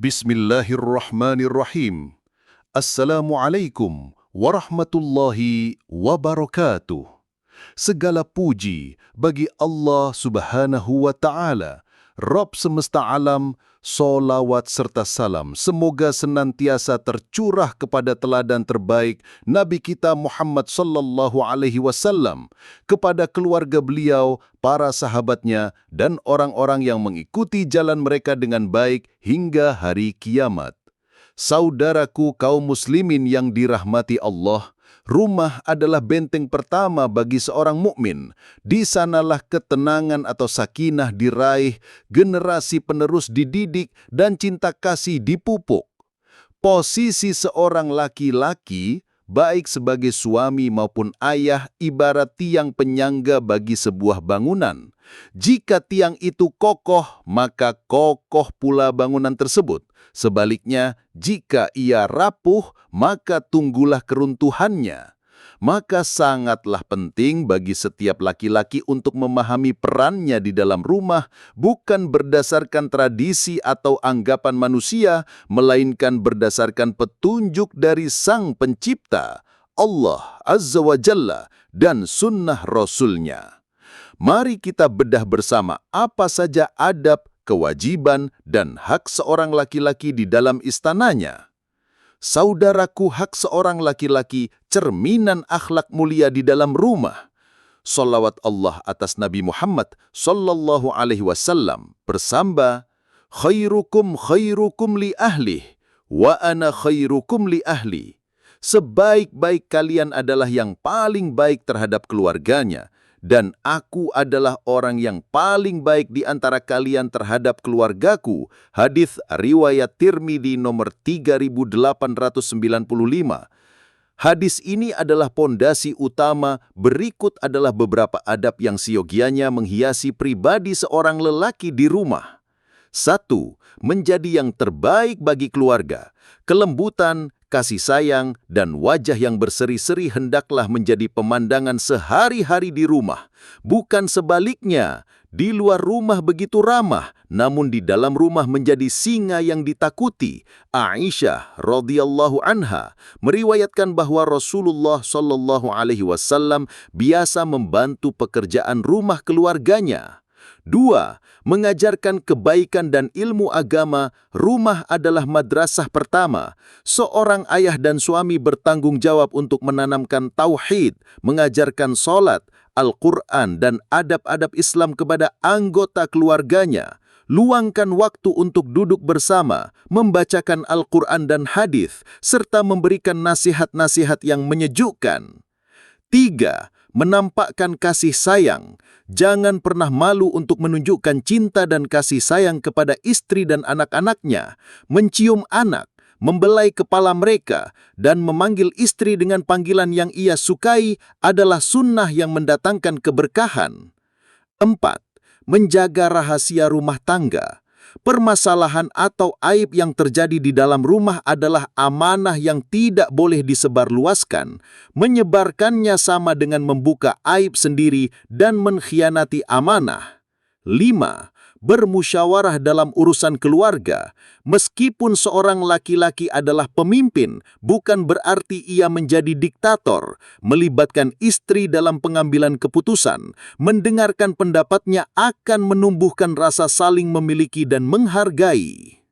Bismillahirrahmanirrahim. Assalamualaikum warahmatullahi wabarakatuh. Segala puji bagi Allah Subhanahu wa Ta'ala, Rabb semesta alam. Solawat serta salam semoga senantiasa tercurah kepada teladan terbaik Nabi kita Muhammad sallallahu alaihi wasallam, kepada keluarga beliau, para sahabatnya, dan orang-orang yang mengikuti jalan mereka dengan baik hingga hari kiamat. Saudaraku kaum muslimin yang dirahmati Allah, rumah adalah benteng pertama bagi seorang mukmin. Di sanalah ketenangan atau sakinah diraih, generasi penerus dididik, dan cinta kasih dipupuk. Posisi seorang laki-laki, baik sebagai suami maupun ayah, ibarat tiang penyangga bagi sebuah bangunan. Jika tiang itu kokoh, maka kokoh pula bangunan tersebut. Sebaliknya, jika ia rapuh, maka tunggulah keruntuhannya. Maka sangatlah penting bagi setiap laki-laki untuk memahami perannya di dalam rumah, bukan berdasarkan tradisi atau anggapan manusia, melainkan berdasarkan petunjuk dari Sang Pencipta, Allah Azza wa Jalla, dan sunnah Rasul-Nya. Mari kita bedah bersama apa saja adab, kewajiban, dan hak seorang laki-laki di dalam istananya. Saudaraku, hak seorang laki-laki cerminan akhlak mulia di dalam rumah. Salawat Allah atas Nabi Muhammad sallallahu alaihi wasallam bersamba, khairukum khairukum li ahlih, wa ana khairukum li ahli. Sebaik-baik kalian adalah yang paling baik terhadap keluarganya, dan aku adalah orang yang paling baik di antara kalian terhadap keluargaku. Hadis riwayat Tirmidzi nomor 3895. Hadis ini adalah pondasi utama. Berikut adalah beberapa adab yang siogianya menghiasi pribadi seorang lelaki di rumah. 1. Menjadi yang terbaik bagi keluarga. Kelembutan, kasih sayang, dan wajah yang berseri-seri hendaklah menjadi pemandangan sehari-hari di rumah. Bukan sebaliknya, di luar rumah begitu ramah, namun di dalam rumah menjadi singa yang ditakuti. Aisyah radhiyallahu anha meriwayatkan bahwa Rasulullah sallallahu alaihi wasallam biasa membantu pekerjaan rumah keluarganya. 2. Mengajarkan kebaikan dan ilmu agama. Rumah adalah madrasah pertama. Seorang ayah dan suami bertanggung jawab untuk menanamkan tauhid, mengajarkan sholat, Al-Quran, dan adab-adab Islam kepada anggota keluarganya. Luangkan waktu untuk duduk bersama, membacakan Al-Quran dan hadis, serta memberikan nasihat-nasihat yang menyejukkan. 3. Menampakkan kasih sayang. Jangan pernah malu untuk menunjukkan cinta dan kasih sayang kepada istri dan anak-anaknya. Mencium anak, membelai kepala mereka, dan memanggil istri dengan panggilan yang ia sukai adalah sunnah yang mendatangkan keberkahan. 4. Menjaga rahasia rumah tangga. Permasalahan atau aib yang terjadi di dalam rumah adalah amanah yang tidak boleh disebarluaskan. Menyebarkannya sama dengan membuka aib sendiri dan mengkhianati amanah. 5. Bermusyawarah dalam urusan keluarga. Meskipun seorang laki-laki adalah pemimpin, bukan berarti ia menjadi diktator. Melibatkan istri dalam pengambilan keputusan, mendengarkan pendapatnya akan menumbuhkan rasa saling memiliki dan menghargai.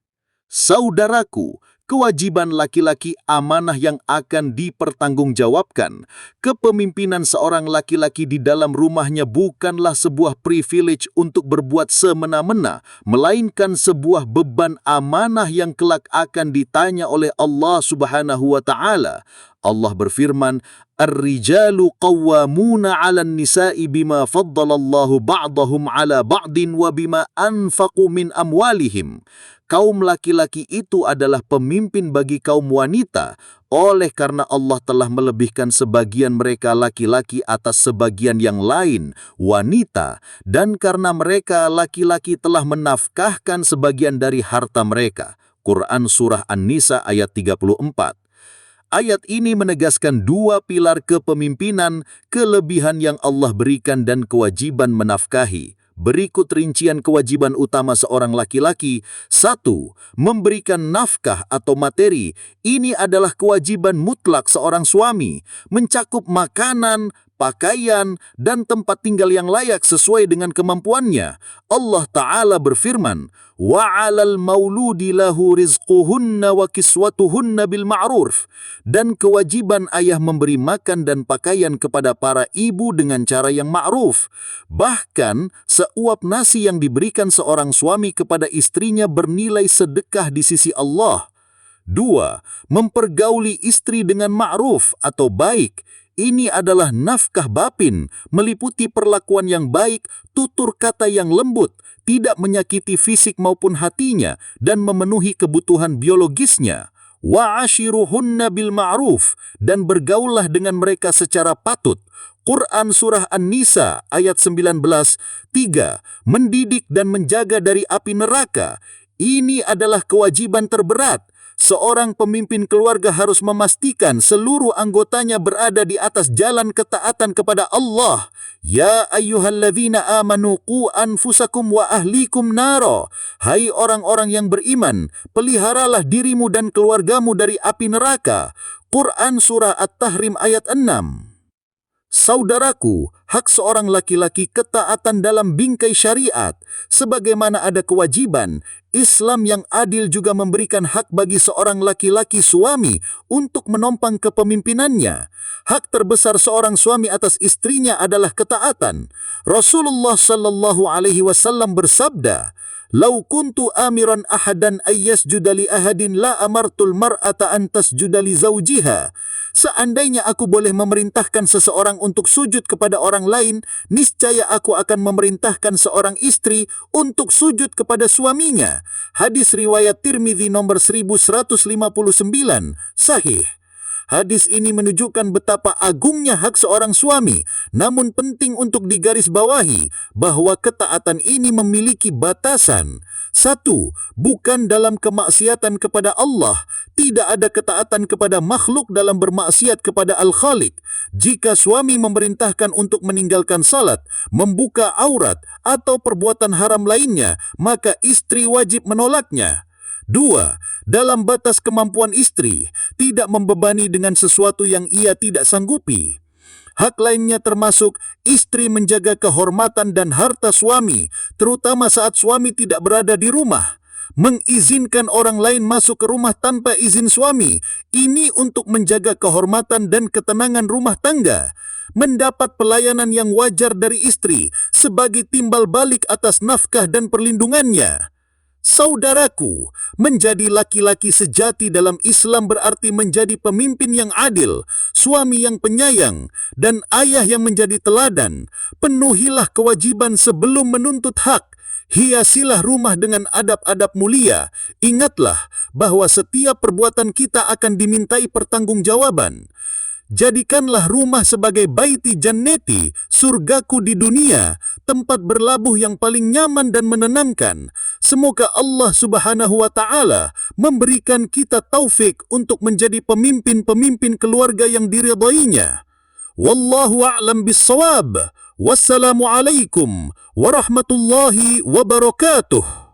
Saudaraku, kewajiban laki-laki amanah yang akan dipertanggungjawabkan. Kepemimpinan seorang laki-laki di dalam rumahnya bukanlah sebuah privilege untuk berbuat semena-mena, melainkan sebuah beban amanah yang kelak akan ditanya oleh Allah Subhanahu wa Ta'ala. Allah berfirman, Ar-rijalu qawwamuna 'alan nisa'i bima faddalallahu ba'dahum 'ala ba'din wa bima anfaqu min amwalihim. Kaum laki-laki itu adalah pemimpin bagi kaum wanita, oleh karena Allah telah melebihkan sebagian mereka laki-laki atas sebagian yang lain, wanita, dan karena mereka laki-laki telah menafkahkan sebagian dari harta mereka. Quran Surah An-Nisa ayat 34. Ayat ini menegaskan dua pilar kepemimpinan, kelebihan yang Allah berikan dan kewajiban menafkahi. Berikut rincian kewajiban utama seorang laki-laki. 1. Memberikan nafkah atau materi. Ini adalah kewajiban mutlak seorang suami, mencakup makanan, pakaian, dan tempat tinggal yang layak sesuai dengan kemampuannya. Allah Ta'ala berfirman, وَعَلَى الْمَوْلُودِ لَهُ رِزْقُهُنَّ وَكِسْوَتُهُنَّ بِالْمَعْرُوفِ. Dan kewajiban ayah memberi makan dan pakaian kepada para ibu dengan cara yang ma'ruf. Bahkan, seuap nasi yang diberikan seorang suami kepada istrinya bernilai sedekah di sisi Allah. 2. Mempergauli istri dengan ma'ruf atau baik. Ini adalah nafkah batin, meliputi perlakuan yang baik, tutur kata yang lembut, tidak menyakiti fisik maupun hatinya, dan memenuhi kebutuhan biologisnya. Wa'ashiruhunna bil ma'ruf, dan bergaullah dengan mereka secara patut. Quran Surah An-Nisa ayat 19, 3. Mendidik dan menjaga dari api neraka. Ini adalah kewajiban terberat. Seorang pemimpin keluarga harus memastikan seluruh anggotanya berada di atas jalan ketaatan kepada Allah. Ya ayyuhalladzina amanu qu anfusakum wa ahlikum nara. Hai orang-orang yang beriman, peliharalah dirimu dan keluargamu dari api neraka. Quran Surah At-Tahrim ayat 6. Saudaraku, hak seorang laki-laki ketaatan dalam bingkai syariat. Sebagaimana ada kewajiban, Islam yang adil juga memberikan hak bagi seorang laki-laki suami untuk menopang kepemimpinannya. Hak terbesar seorang suami atas istrinya adalah ketaatan. Rasulullah sallallahu alaihi wasallam bersabda, "Lau kuntu amiran ahadan ayyasjuda li ahadin la amartul mar'ata an tasjuda li zawjiha." Seandainya aku boleh memerintahkan seseorang untuk sujud kepada orang lain, niscaya aku akan memerintahkan seorang istri untuk sujud kepada suaminya. Hadis riwayat Tirmidzi nomor 1159, sahih. Hadis ini menunjukkan betapa agungnya hak seorang suami, namun penting untuk digarisbawahi bahwa ketaatan ini memiliki batasan. 1. Bukan dalam kemaksiatan kepada Allah. Tidak ada ketaatan kepada makhluk dalam bermaksiat kepada Al-Khaliq. Jika suami memerintahkan untuk meninggalkan salat, membuka aurat, atau perbuatan haram lainnya, maka istri wajib menolaknya. 2. Dalam batas kemampuan istri, tidak membebani dengan sesuatu yang ia tidak sanggupi. Hak lainnya termasuk istri menjaga kehormatan dan harta suami, terutama saat suami tidak berada di rumah. Mengizinkan orang lain masuk ke rumah tanpa izin suami, ini untuk menjaga kehormatan dan ketenangan rumah tangga. Mendapat pelayanan yang wajar dari istri sebagai timbal balik atas nafkah dan perlindungannya. Saudaraku, menjadi laki-laki sejati dalam Islam berarti menjadi pemimpin yang adil, suami yang penyayang, dan ayah yang menjadi teladan. Penuhilah kewajiban sebelum menuntut hak. Hiasilah rumah dengan adab-adab mulia. Ingatlah bahwa setiap perbuatan kita akan dimintai pertanggungjawaban. Jadikanlah rumah sebagai baiti jannati, surgaku di dunia, tempat berlabuh yang paling nyaman dan menenangkan. Semoga Allah Subhanahu wa Ta'ala memberikan kita taufik untuk menjadi pemimpin-pemimpin keluarga yang diridainya. Wallahu a'lam bis-shawab. Wassalamualaikum warahmatullahi wabarakatuh.